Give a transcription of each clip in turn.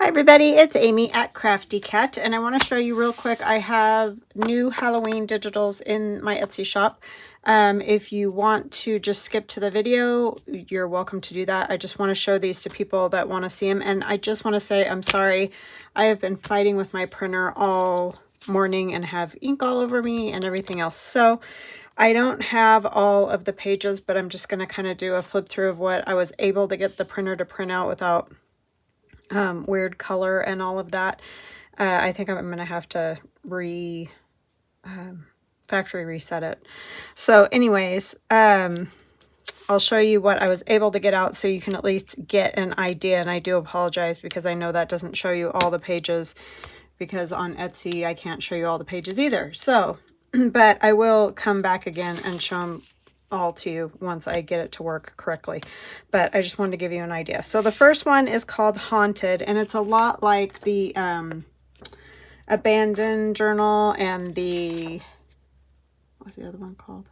Hi everybody, it's Amy at Crafty Cat, and I want to show you real quick. I have new Halloween digitals in my Etsy shop. If you want to just skip to the video, you're welcome to do that. I just want to show these to people that want to see them, and I just want to say I'm sorry. I have been fighting with my printer all morning and have ink all over me and everything else. So I don't have all of the pages, but I'm just going to kind of do a flip through of what I was able to get the printer to print out without weird color and all of that. I think I'm gonna have to factory reset it. So anyways, I'll show you what I was able to get out so you can at least get an idea. And I do apologize because I know that doesn't show you all the pages, because on Etsy I can't show you all the pages either. So but I will come back again and show them all to you once I get it to work correctly. But I just wanted to give you an idea. So the first one is called Haunted, and it's a lot like the Abandoned journal and the, what's the other one called?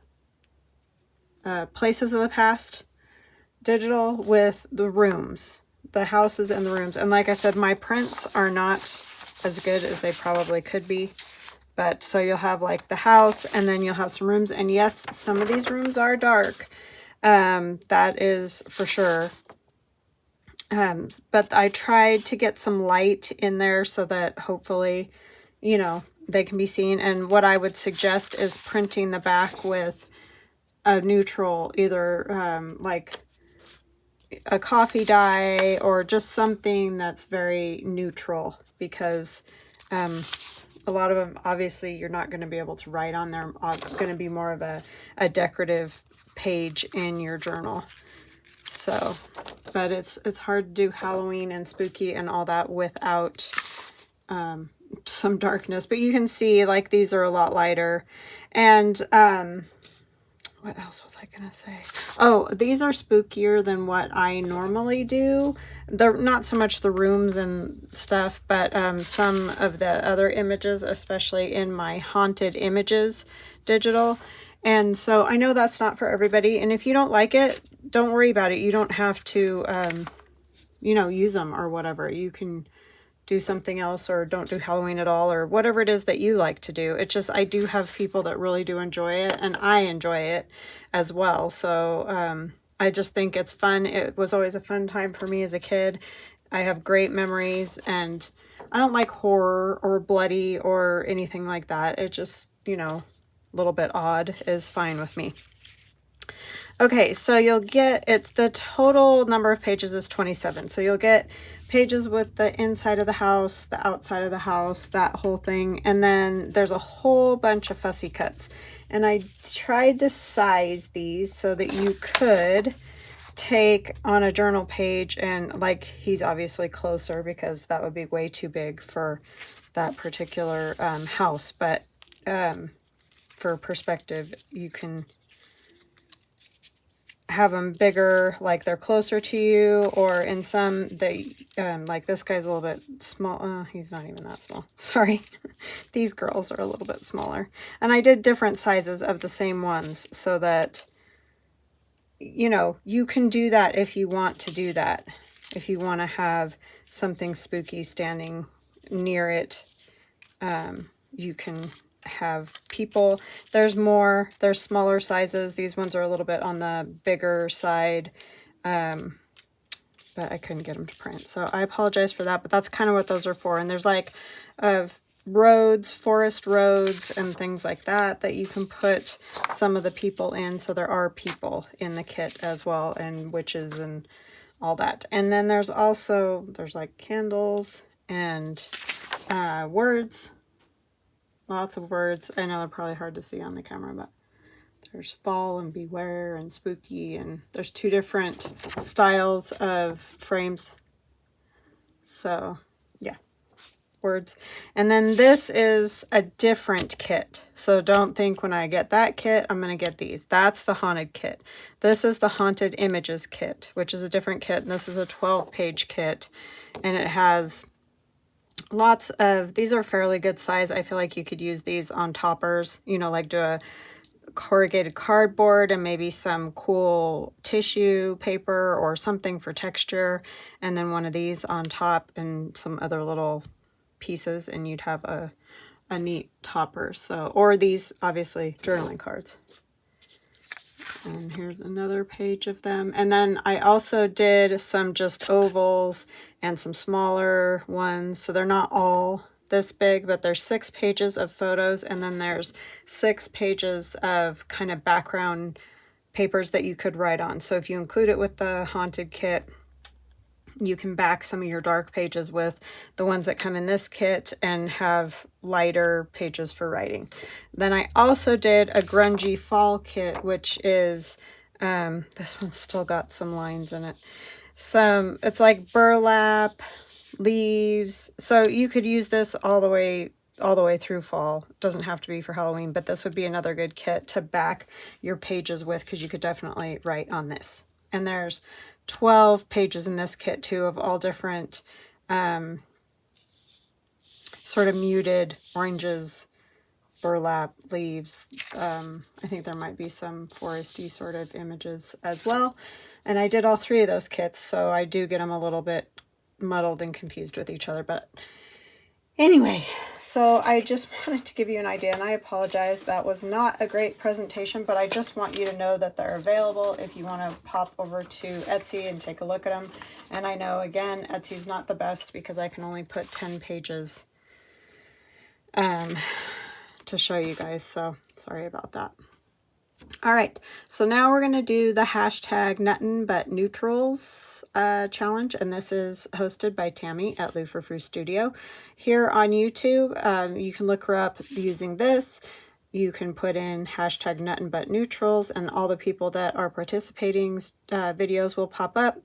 Places of the Past digital, with the rooms, the houses and the rooms. And like I said, my prints are not as good as they probably could be. But so you'll have like the house, and then you'll have some rooms. And yes, some of these rooms are dark. That is for sure. But I tried to get some light in there so that hopefully, you know, they can be seen. And what I would suggest is printing the back with a neutral, either like a coffee dye or just something that's very neutral, because a lot of them, obviously, you're not going to be able to write on there. It's going to be more of a decorative page in your journal. So, but it's hard to do Halloween and spooky and all that without some darkness. But you can see, like, these are a lot lighter. And what else was I gonna say? Oh, these are spookier than what I normally do. They're not so much the rooms and stuff, but some of the other images, especially in my Haunted Images digital. And so I know that's not for everybody. And if you don't like it, don't worry about it. You don't have to, you know, use them or whatever. You can do something else, or don't do Halloween at all, or whatever it is that you like to do. It's just, I do have people that really do enjoy it, and I enjoy it as well. So I just think it's fun. It was always a fun time for me as a kid. I have great memories, and I don't like horror or bloody or anything like that. It just, you know, a little bit odd is fine with me. Okay, so you'll get, it's the total number of pages is 27. So you'll get pages with the inside of the house, the outside of the house, that whole thing. And then there's a whole bunch of fussy cuts. And I tried to size these so that you could take on a journal page, and like, he's obviously closer because that would be way too big for that particular house. But for perspective, you can have them bigger, like they're closer to you, or in some, they like this guy's a little bit small. He's not even that small, sorry. These girls are a little bit smaller, and I did different sizes of the same ones so that, you know, you can do that if you want to do that, if you want to have something spooky standing near it. You can have people. There's smaller sizes. These ones are a little bit on the bigger side, but I couldn't get them to print, so I apologize for that. But that's kind of what those are for. And there's like roads, forest roads, and things like that that you can put some of the people in. So there are people in the kit as well, and witches and all that. And then there's like candles and words. Lots of words. I know they're probably hard to see on the camera, but there's fall and beware and spooky, and there's two different styles of frames. So yeah, words. And then this is a different kit. So don't think when I get that kit, I'm going to get these. That's the Haunted kit. This is the Haunted Images kit, which is a different kit. And this is a 12-page kit, and it has lots of, these are fairly good size. I feel like you could use these on toppers, you know, like do corrugated cardboard and maybe some cool tissue paper or something for texture, and then one of these on top and some other little pieces, and you'd have a neat topper. So, or these obviously journaling cards. And here's another page of them. And then I also did some just ovals and some smaller ones. So they're not all this big, but there's 6 pages of photos, and then there's 6 pages of kind of background papers that you could write on. So if you include it with the Haunted kit, you can back some of your dark pages with the ones that come in this kit and have lighter pages for writing. Then I also did a Grungy Fall kit, which is, this one's still got some lines in it. It's like burlap, leaves. So you could use this all the way through fall. It doesn't have to be for Halloween, but this would be another good kit to back your pages with, because you could definitely write on this. And there's 12 pages in this kit too, of all different sort of muted oranges, burlap, leaves. I think there might be some foresty sort of images as well. And I did all 3 of those kits, so I do get them a little bit muddled and confused with each other. But anyway, so I just wanted to give you an idea, and I apologize, that was not a great presentation, but I just want you to know that they're available if you want to pop over to Etsy and take a look at them. And I know, again, Etsy's not the best because I can only put 10 pages to show you guys, so sorry about that. All right, so now we're going to do the hashtag nuttinbutneutrals challenge, and this is hosted by Tammy at Lou for Frou Studio. Here on YouTube, you can look her up using this. You can put in hashtag nuttinbutneutrals, and all the people that are participating videos will pop up.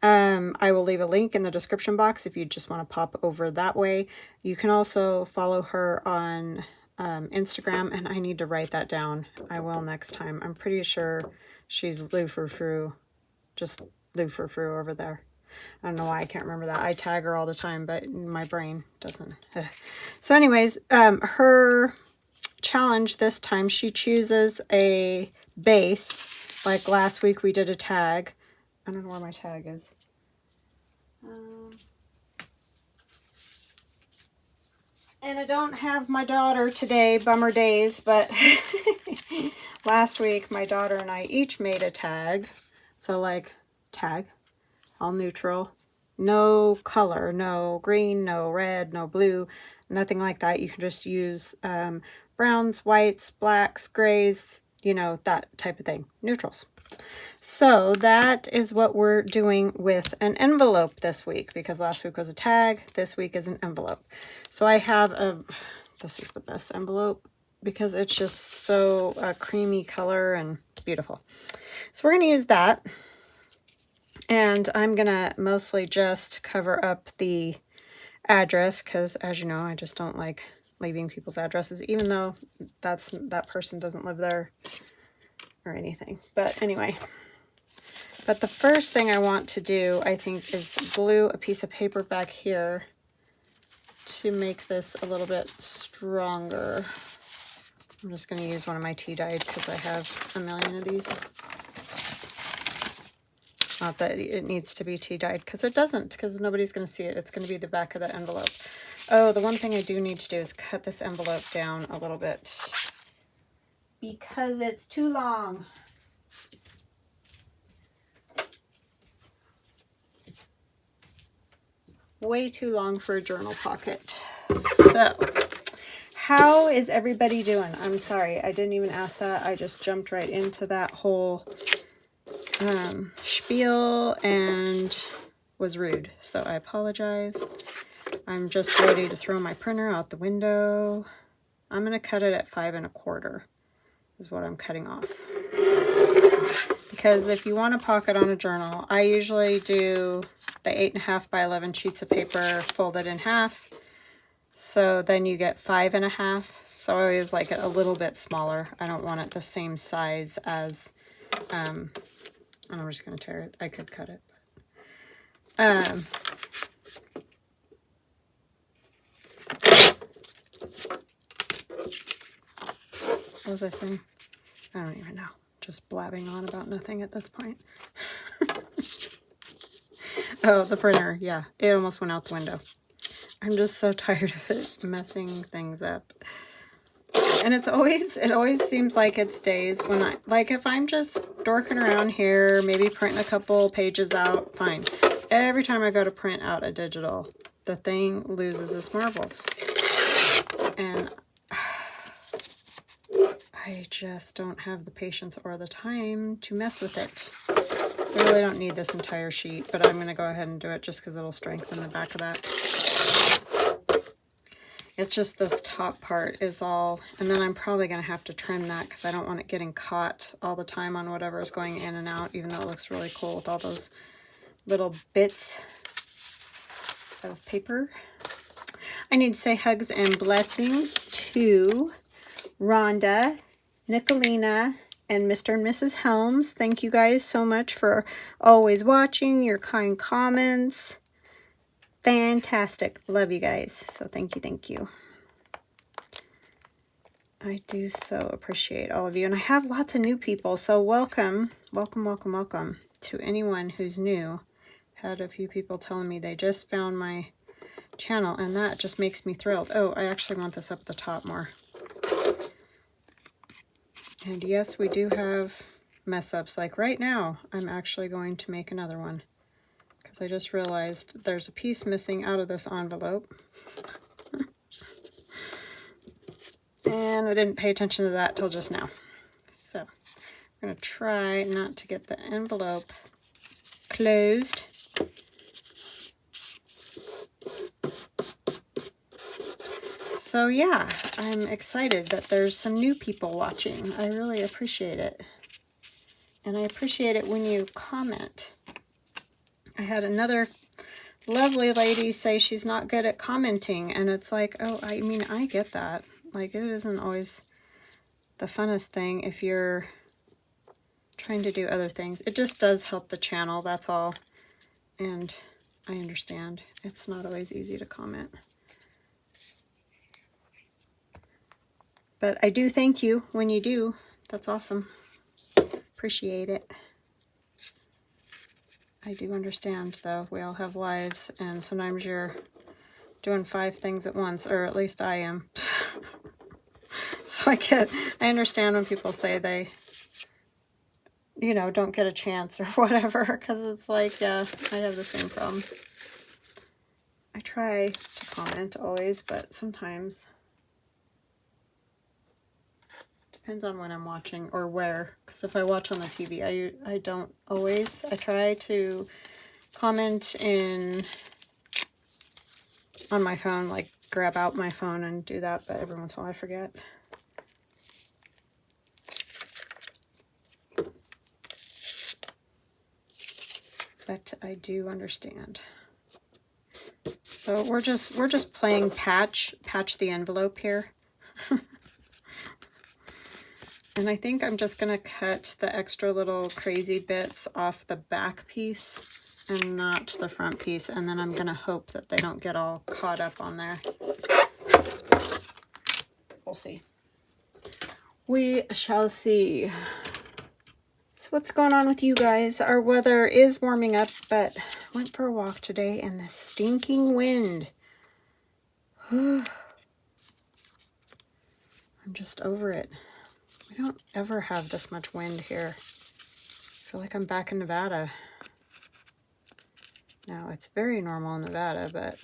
I will leave a link in the description box if you just want to pop over that way. You can also follow her on Instagram, and I need to write that down. I will next time. I'm pretty sure she's Lou for Frou, just Lou for Frou over there. I don't know why I can't remember that. I tag her all the time, but my brain doesn't. So anyways, her challenge this time, she chooses a base. Like last week we did a tag. I don't know where my tag is. And I don't have my daughter today, bummer days, but last week my daughter and I each made a tag. So like tag, all neutral, no color, no green, no red, no blue, nothing like that. You can just use browns, whites, blacks, grays, you know, that type of thing, neutrals. So that is what we're doing with an envelope this week, because last week was a tag, this week is an envelope. So I have this is the best envelope because it's just so creamy color and beautiful. So we're going to use that, and I'm going to mostly just cover up the address because, as you know, I just don't like leaving people's addresses, even though that person doesn't live there or anything. But anyway, but the first thing I want to do, I think, is glue a piece of paper back here to make this a little bit stronger. I'm just going to use one of my tea dyed because I have a million of these. Not that it needs to be tea dyed, because it doesn't, because nobody's going to see it. It's going to be the back of the envelope. Oh, the one thing I do need to do is cut this envelope down a little bit, because it's too long. Way too long for a journal pocket. So, how is everybody doing? I'm sorry, I didn't even ask that. I just jumped right into that whole spiel and was rude. So I apologize. I'm just ready to throw my printer out the window. I'm going to cut it at 5 1/4 is what I'm cutting off. Because if you want a pocket on a journal, I usually do the 8.5 by 11 sheets of paper folded in half. So then you get 5 1/2. So I always like it a little bit smaller. I don't want it the same size as, and I'm just going to tear it. I could cut it. But, what was I saying? I don't even know. Just blabbing on about nothing at this point. Oh, the printer. Yeah, it almost went out the window. I'm just so tired of it messing things up. And it always seems like it's days when like if I'm just dorking around here, maybe printing a couple pages out, fine. Every time I go to print out a digital, the thing loses its marbles. And I just don't have the patience or the time to mess with it. I really don't need this entire sheet, but I'm going to go ahead and do it just because it'll strengthen the back of that. It's just this top part is all, and then I'm probably going to have to trim that because I don't want it getting caught all the time on whatever is going in and out, even though it looks really cool with all those little bits of paper. I need to say hugs and blessings to Rhonda, Nicolina, and Mr. and Mrs. Helms. Thank you guys so much for always watching, your kind comments. Fantastic. Love you guys. So thank you, thank you. I do so appreciate all of you. And I have lots of new people, so welcome, welcome, welcome, welcome to anyone who's new. Had a few people telling me they just found my channel, and that just makes me thrilled. Oh, I actually want this up at the top more. And yes, we do have mess ups. Like right now, I'm actually going to make another one. Because I just realized there's a piece missing out of this envelope. And I didn't pay attention to that till just now. So I'm going to try not to get the envelope closed. So yeah, I'm excited that there's some new people watching. I really appreciate it. And I appreciate it when you comment. I had another lovely lady say she's not good at commenting, and it's like, oh, I mean, I get that. Like, it isn't always the funnest thing if you're trying to do other things. It just does help the channel, that's all. And I understand. It's not always easy to comment. But I do thank you when you do. That's awesome. Appreciate it. I do understand, though. We all have lives, and sometimes you're doing 5 things at once, or at least I am. So I understand when people say they, you know, don't get a chance or whatever, because it's like, yeah, I have the same problem. I try to comment always, but sometimes depends on when I'm watching or where, because if I watch on the TV, I don't always. I try to comment on my phone, like grab out my phone and do that, but every once in a while I forget. But I do understand. So we're just playing patch the envelope here. And I think I'm just going to cut the extra little crazy bits off the back piece and not the front piece. And then I'm going to hope that they don't get all caught up on there. We'll see. We shall see. So what's going on with you guys? Our weather is warming up, but I went for a walk today and the stinking wind. I'm just over it. We don't ever have this much wind here. I feel like I'm back in Nevada. Now, it's very normal in Nevada, but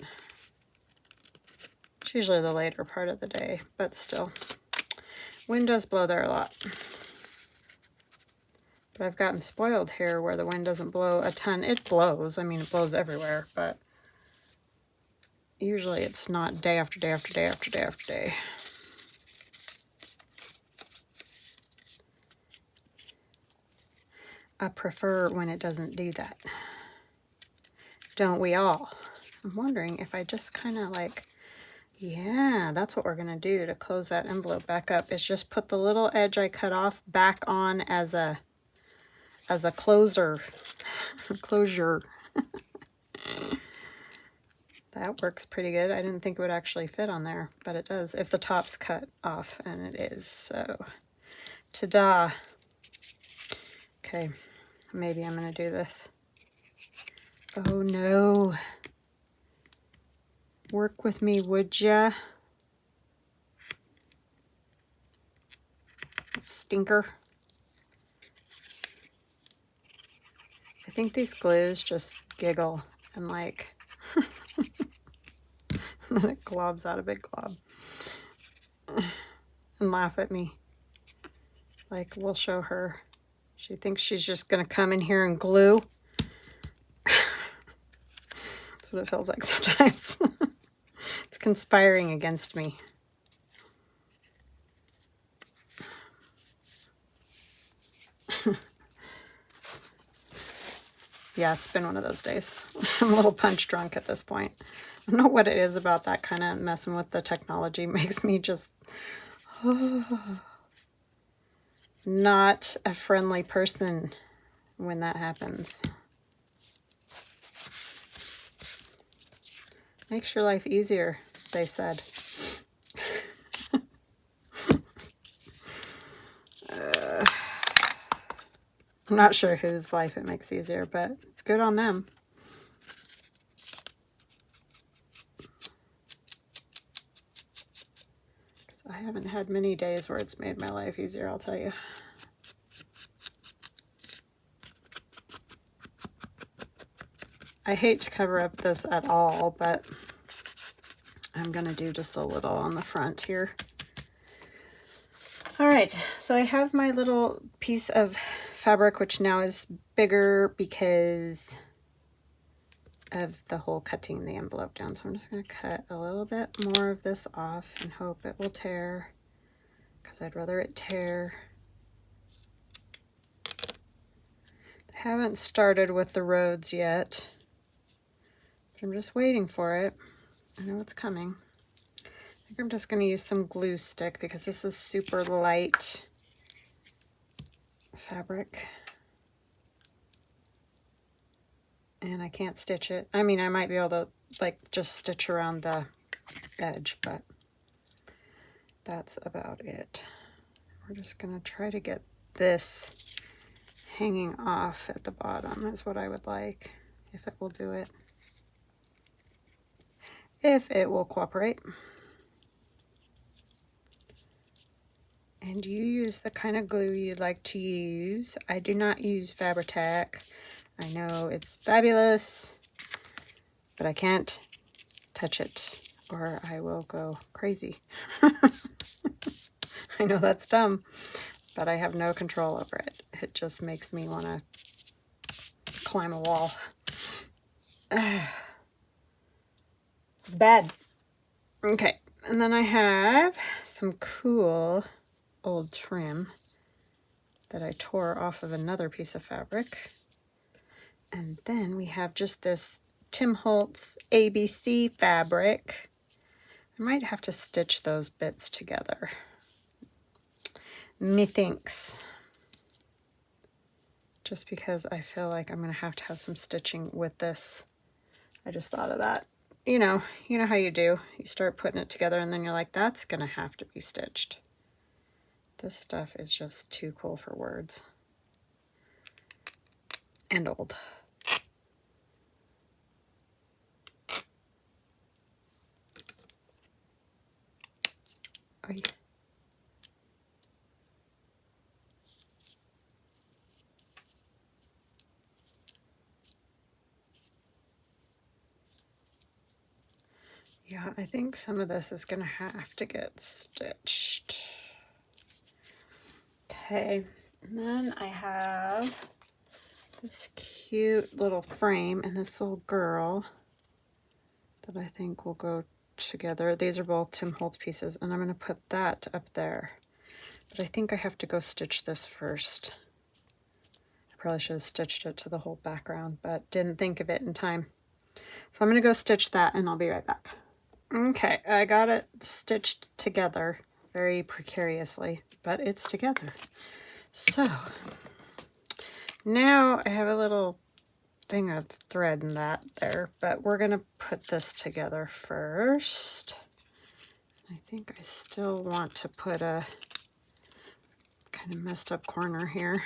it's usually the later part of the day, but still. Wind does blow there a lot. But I've gotten spoiled here where the wind doesn't blow a ton. It blows. I mean, it blows everywhere, but usually it's not day after day after day after day after day. I prefer when it doesn't do that. Don't we all? I'm wondering if I just kind of like, yeah, that's what we're going to do to close that envelope back up, is just put the little edge I cut off back on as a closer. Closure. That works pretty good. I didn't think it would actually fit on there, but it does if the top's cut off, and it is. So Ta-da. Okay, maybe I'm going to do this. Oh no. Work with me, would ya? Stinker. I think these glues just giggle and like, and then it globs out a big glob and laugh at me. Like, we'll show her. She thinks she's just going to come in here and glue. That's what it feels like sometimes. It's conspiring against me. Yeah, it's been one of those days. I'm a little punch drunk at this point. I don't know what it is about that kind of messing with the technology. Makes me just not a friendly person when that happens. Makes your life easier, they said. I'm not sure whose life it makes easier, but it's good on them. I haven't had many days where it's made my life easier, I'll tell you. I hate to cover up this at all, but I'm going to do just a little on the front here. All right, so I have my little piece of fabric, which now is bigger because of the whole cutting the envelope down. So I'm just going to cut a little bit more of this off and hope it will tear, because I'd rather it tear. I haven't started with the roads yet, but I'm just waiting for it. I know it's coming. I think I'm just going to use some glue stick because this is super light fabric. And I can't stitch it. I mean, I might be able to like just stitch around the edge, but that's about it. We're just going to try to get this hanging off at the bottom is what I would like, if it will do it. If it will cooperate. And you use the kind of glue you like to use. I do not use Fabri-Tac. I know it's fabulous, but I can't touch it or I will go crazy. I know that's dumb, but I have no control over it. It just makes me want to climb a wall. It's bad. Okay, and then I have some cool old trim that I tore off of another piece of fabric. And then we have just this Tim Holtz ABC fabric. I might have to stitch those bits together. Methinks. Just because I feel like I'm going to have some stitching with this. I just thought of that. You know how you do. You start putting it together and then you're like, that's going to have to be stitched. This stuff is just too cool for words. And old. Oy. Yeah, I think some of this is going to have to get stitched. Okay, and then I have this cute little frame and this little girl that I think will go together. These are both Tim Holtz pieces, and I'm going to put that up there. But I think I have to go stitch this first. I probably should have stitched it to the whole background, but didn't think of it in time. So I'm going to go stitch that, and I'll be right back. Okay, I got it stitched together very precariously, but it's together. So now I have a little thing of thread in that there, but we're going to put this together first. I think I still want to put a kind of messed up corner here,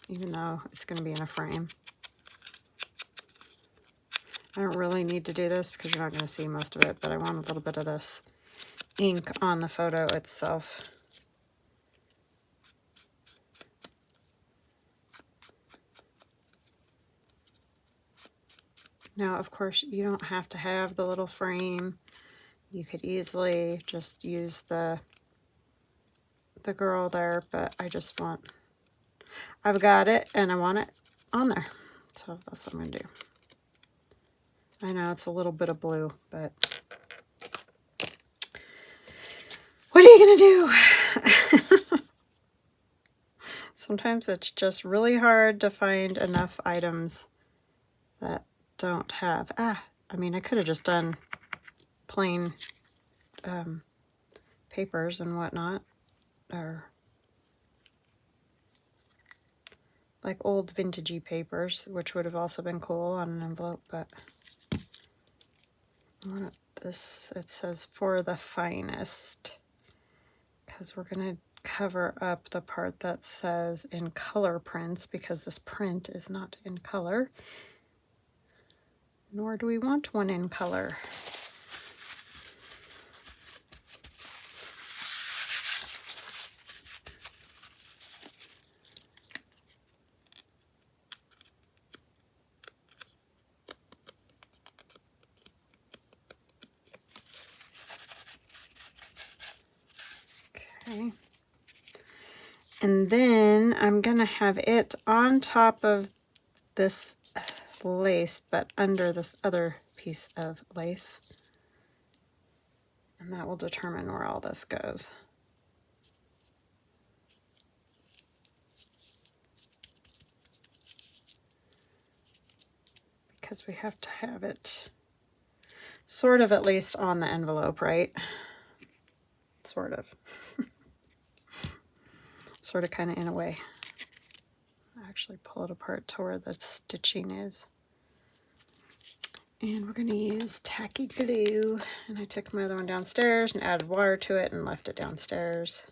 even though it's going to be in a frame. I don't really need to do this because you're not going to see most of it, but I want a little bit of this ink on the photo itself. Now, of course, you don't have to have the little frame. You could easily just use the girl there, but I've got it and I want it on there. So that's what I'm going to do. I know it's a little bit of blue, but what are you going to do? Sometimes it's just really hard to find enough items that don't have. I mean, I could have just done plain papers and whatnot, or like old vintagey papers, which would have also been cool on an envelope, but this, it says for the finest, because we're going to cover up the part that says in color prints, because this print is not in color, nor do we want one in color. Okay. And then I'm going to have it on top of this lace, but under this other piece of lace. And that will determine where all this goes. Because we have to have it sort of at least on the envelope, right? Sort of. Sort of, kind of, in a way. I actually pull it apart to where the stitching is. And we're going to use tacky glue. And I took my other one downstairs and added water to it and left it downstairs.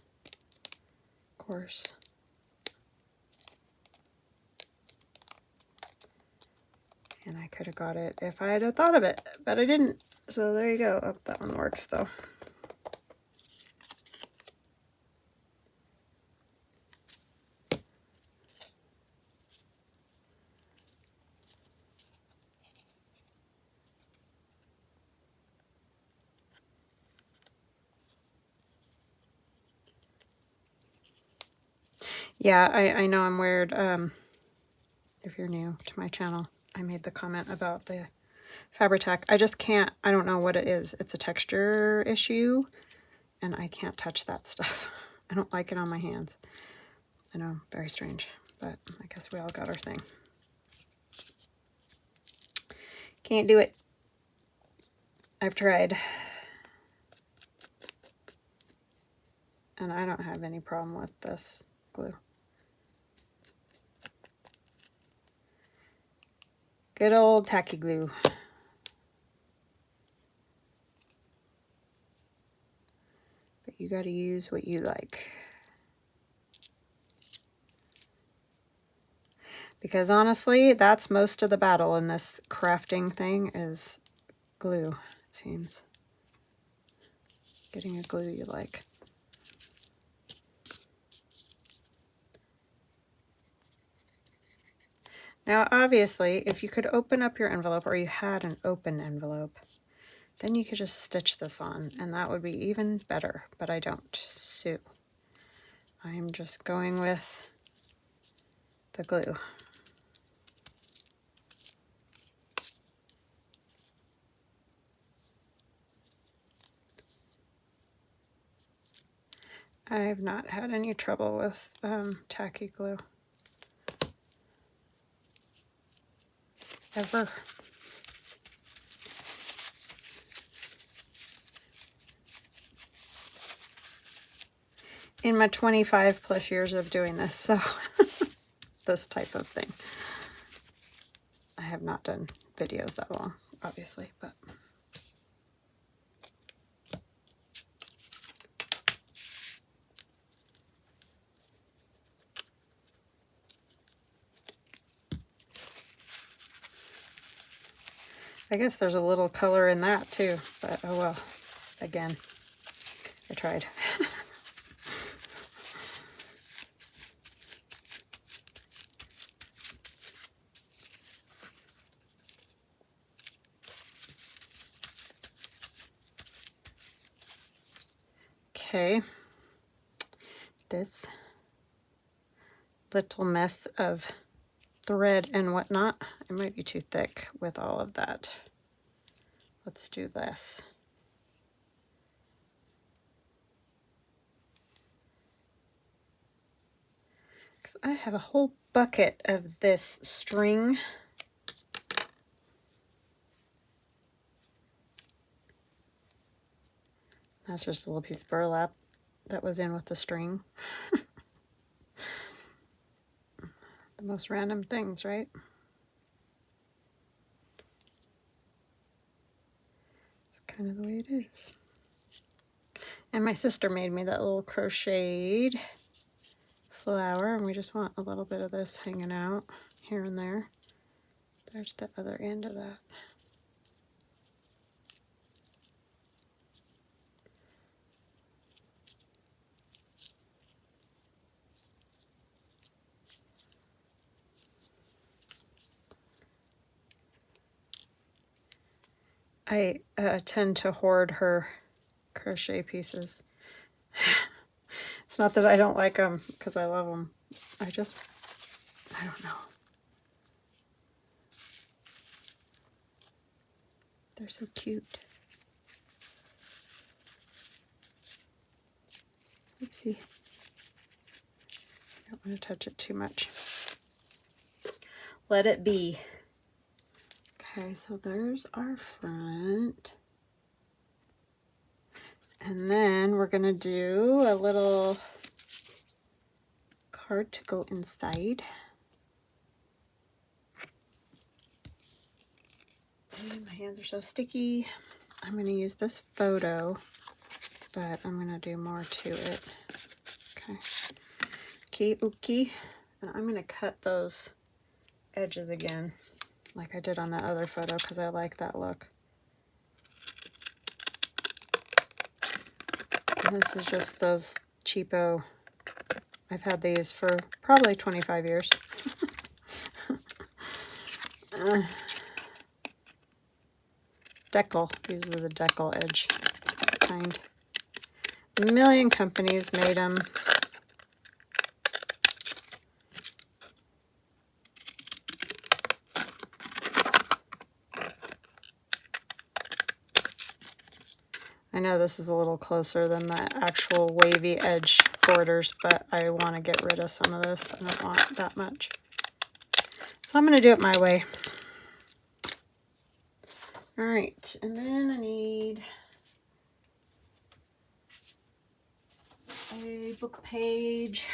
Of course. And I could have got it if I had thought of it, but I didn't. So there you go. Oh, that one works though. Yeah, I know I'm weird. If you're new to my channel, I made the comment about the Fabri-Tac. I just can't, I don't know what it is. It's a texture issue, and I can't touch that stuff. I don't like it on my hands. I know, very strange, but I guess we all got our thing. Can't do it. I've tried. And I don't have any problem with this glue. Good old tacky glue. But you got to use what you like. Because honestly, that's most of the battle in this crafting thing is glue, it seems. Getting a glue you like. Now, obviously, if you could open up your envelope, or you had an open envelope, then you could just stitch this on, and that would be even better, but I don't. So I'm just going with the glue. I've not had any trouble with tacky glue. Ever. In my 25 plus years of doing this, so this type of thing. I have not done videos that long, obviously, but I guess there's a little color in that too, but oh well. Again, I tried. Okay, this little mess of thread and whatnot, it might be too thick with all of that. Let's do this. Because I have a whole bucket of this string. That's just a little piece of burlap that was in with the string. The most random things, right? It's kind of the way it is. And my sister made me that little crocheted flower, and we just want a little bit of this hanging out here and there. There's the other end of that. I tend to hoard her crochet pieces. It's not that I don't like them, because I love them. I don't know. They're so cute. Oopsie. I don't want to touch it too much. Let it be. Okay, so there's our front. And then we're going to do a little card to go inside. And my hands are so sticky. I'm going to use this photo, but I'm going to do more to it. Okay. Okay. And I'm going to cut those edges again, like I did on that other photo, because I like that look. And this is just those cheapo, I've had these for probably 25 years. Decal, these are the decal edge kind. A million companies made them. I know this is a little closer than the actual wavy edge borders, but I want to get rid of some of this. I don't want that much. So I'm going to do it my way. All right, and then I need a book page.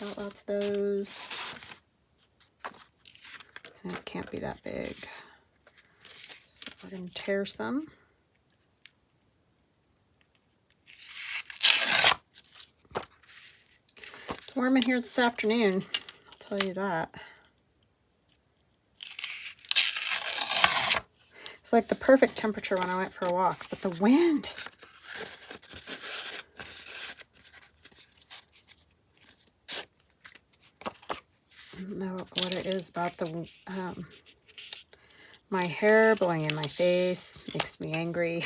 Got lots of those. And it can't be that big. So we're going to tear some. It's warm in here this afternoon, I'll tell you that. It's like the perfect temperature when I went for a walk, but the wind. I don't know what it is about the my hair blowing in my face makes me angry.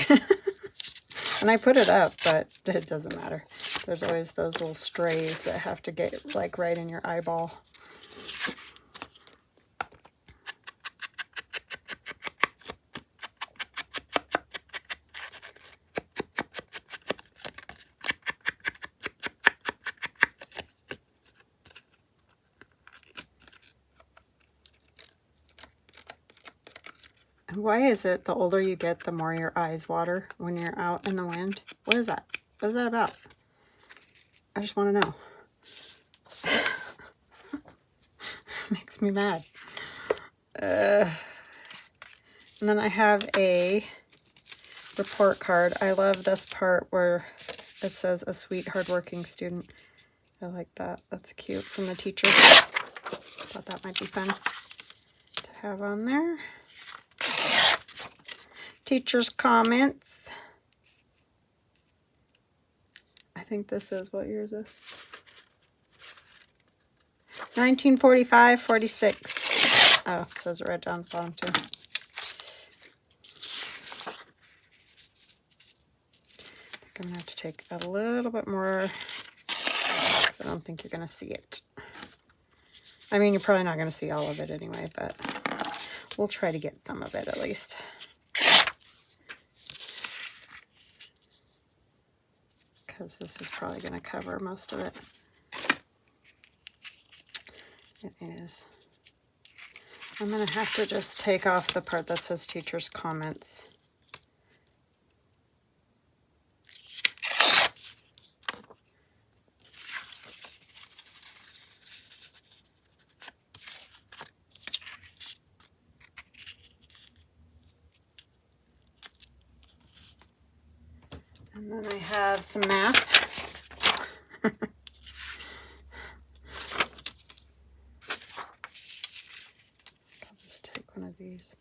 And I put it up, but it doesn't matter. There's always those little strays that have to get like right in your eyeball. Why is it the older you get, the more your eyes water when you're out in the wind? What is that? What is that about? I just want to know. Makes me mad. And then I have a report card. I love this part where it says a sweet, hardworking student. I like that. That's cute from the teacher. Thought that might be fun to have on there? Teacher's comments. I think this is, what year is this? 1945, 46. Oh, it says it right down the bottom too. I think I'm going to have to take a little bit more, because I don't think you're going to see it. I mean, you're probably not going to see all of it anyway, but we'll try to get some of it at least. Because this is probably going to cover most of it. It is. I'm going to have to just take off the part that says teacher's comments. And then I have some math. I'll just take one of these.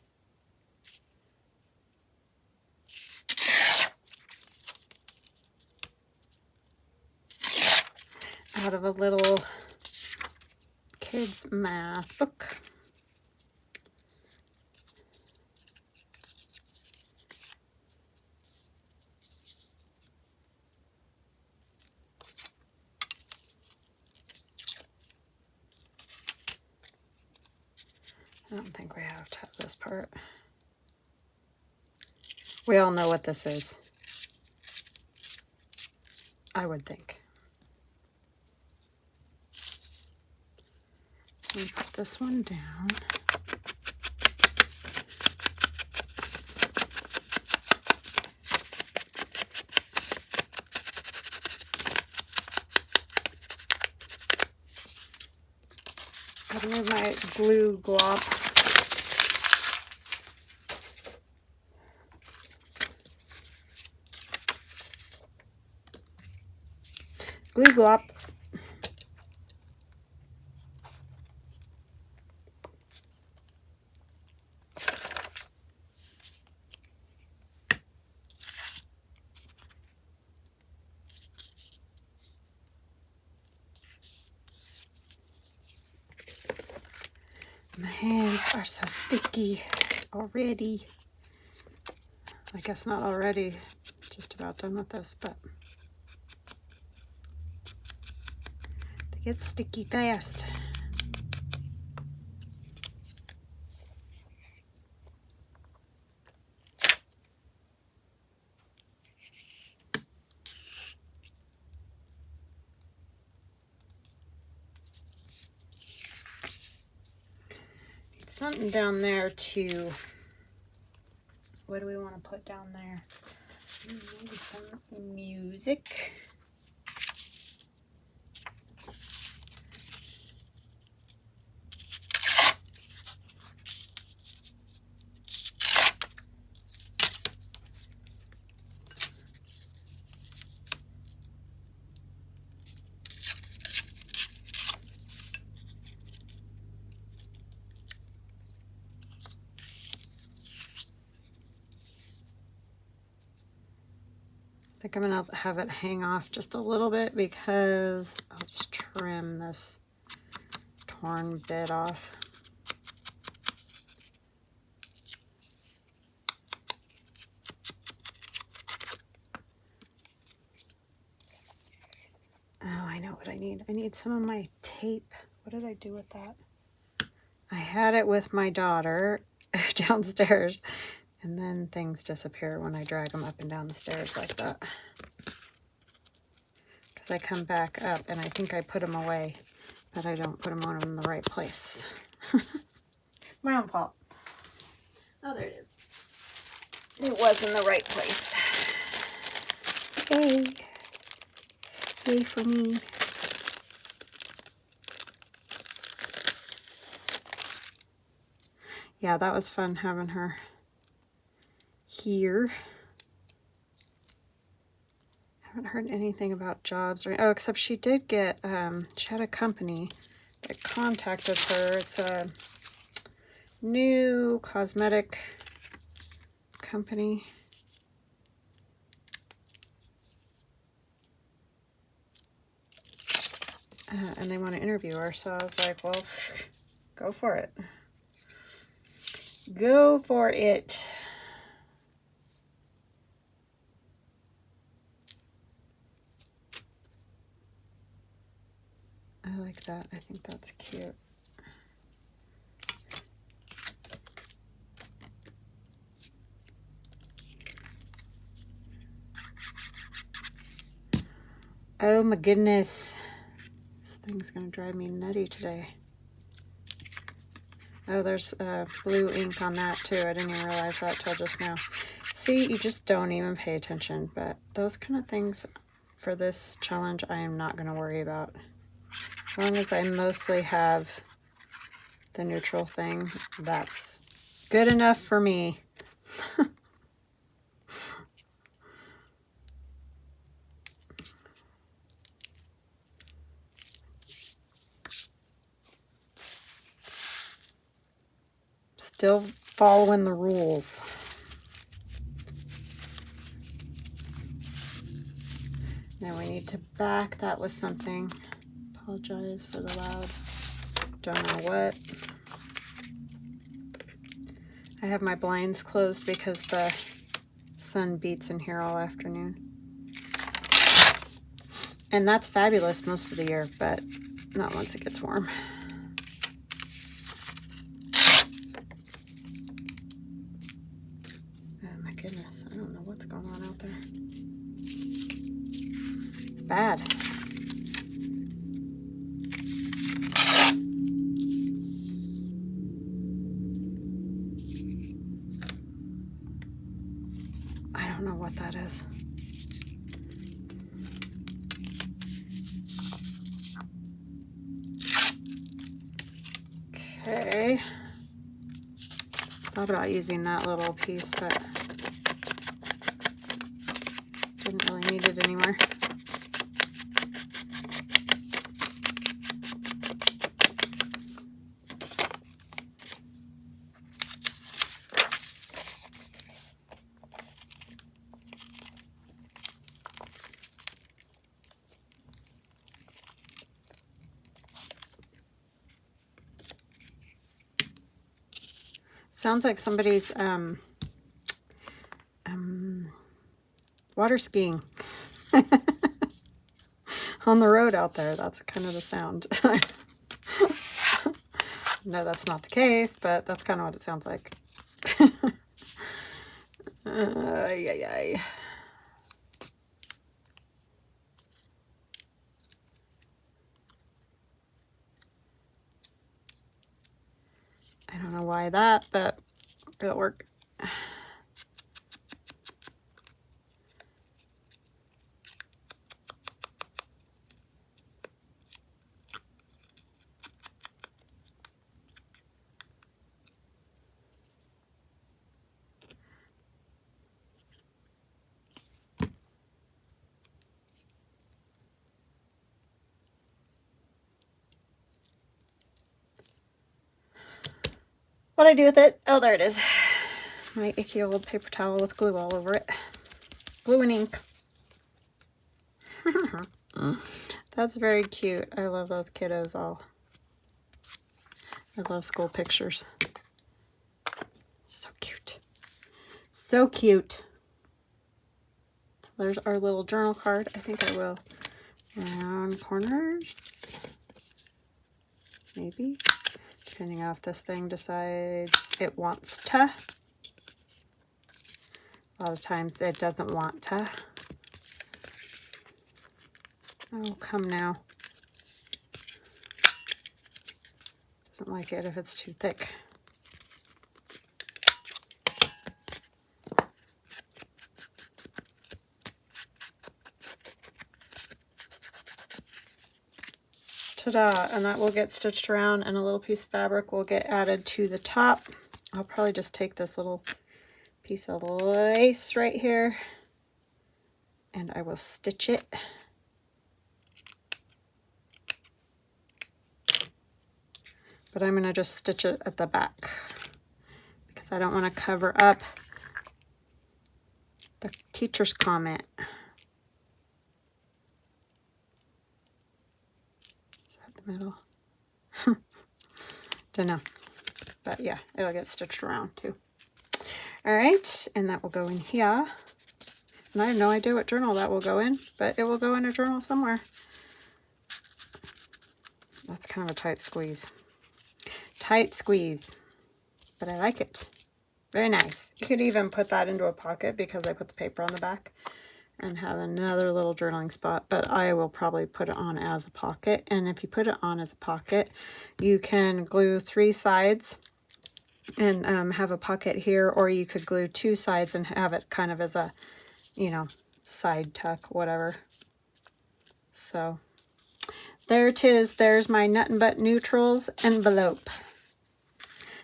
Out of a little kids' math book. I don't think we have to have this part. We all know what this is, I would think. Let me put this one down. Gotta move my glue glop. Glue glop. My hands are so sticky already. I guess not already. Just about done with this, but they get sticky fast. Something down there too. What do we want to put down there? Maybe some music. I think I'm going to have it hang off just a little bit because I'll just trim this torn bit off. Oh, I know what I need. I need some of my tape. What did I do with that? I had it with my daughter downstairs. And then things disappear when I drag them up and down the stairs like that. Because I come back up and I think I put them away, but I don't put them on in the right place. My own fault. Oh, there it is. It was in the right place. Yay. Yay for me. Yeah, that was fun having her here. Haven't heard anything about jobs or except she did get she had a company that contacted her. It's a new cosmetic company. And they want to interview her, so I was like, well, go for it. Go for it. I like that. I think that's cute. Oh my goodness. This thing's gonna drive me nutty today. Oh, there's blue ink on that too. I didn't even realize that till just now. See, you just don't even pay attention. But those kind of things for this challenge, I am not gonna worry about. As long as I mostly have the neutral thing, that's good enough for me. Still following the rules. Now we need to back that with something. Apologize for the loud. Don't know what. I have my blinds closed because the sun beats in here all afternoon. And that's fabulous most of the year, but not once it gets warm. Oh my goodness, I don't know what's going on out there. It's bad. I don't know what that is. Okay. Thought about using that little piece, but didn't really need it anymore. Sounds like somebody's water skiing on the road out there. That's kind of the sound. No, that's not the case, but that's kind of what it sounds like. Yay. I don't know why that, but it'll work. What'd I do with it? Oh, there it is. My icky old paper towel with glue all over it. Glue and ink. That's very cute. I love those kiddos all. I love school pictures. So cute. So cute. So there's our little journal card. I think I will round corners. Maybe. Depending on if this thing decides it wants to. A lot of times it doesn't want to. Oh, come now. Doesn't like it if it's too thick. Ta-da! And that will get stitched around, and a little piece of fabric will get added to the top. I'll probably just take this little piece of lace right here and I will stitch it. But I'm going to just stitch it at the back. because I don't want to cover up the teacher's comment. Is that the middle? Don't know. But yeah, it'll get stitched around too. All right, and that will go in here. And I have no idea what journal that will go in, but it will go in a journal somewhere. That's kind of a tight squeeze. Tight squeeze, but I like it. Very nice. You could even put that into a pocket because I put the paper on the back and have another little journaling spot, but I will probably put it on as a pocket. And if you put it on as a pocket, you can glue 3 sides and have a pocket here, or you could glue 2 sides and have it kind of as a, you know, side tuck, whatever. So there it is. There's my Nut and Butt Neutrals envelope.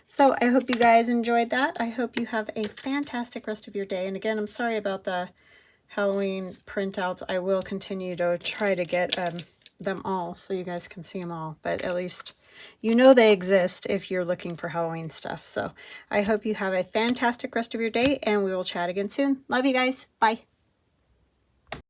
So I hope you guys enjoyed that. I hope you have a fantastic rest of your day. And again, I'm sorry about the Halloween printouts. I will continue to try to get them all so you guys can see them all. But at least you know they exist if you're looking for Halloween stuff. So I hope you have a fantastic rest of your day, and we will chat again soon. Love you guys. Bye.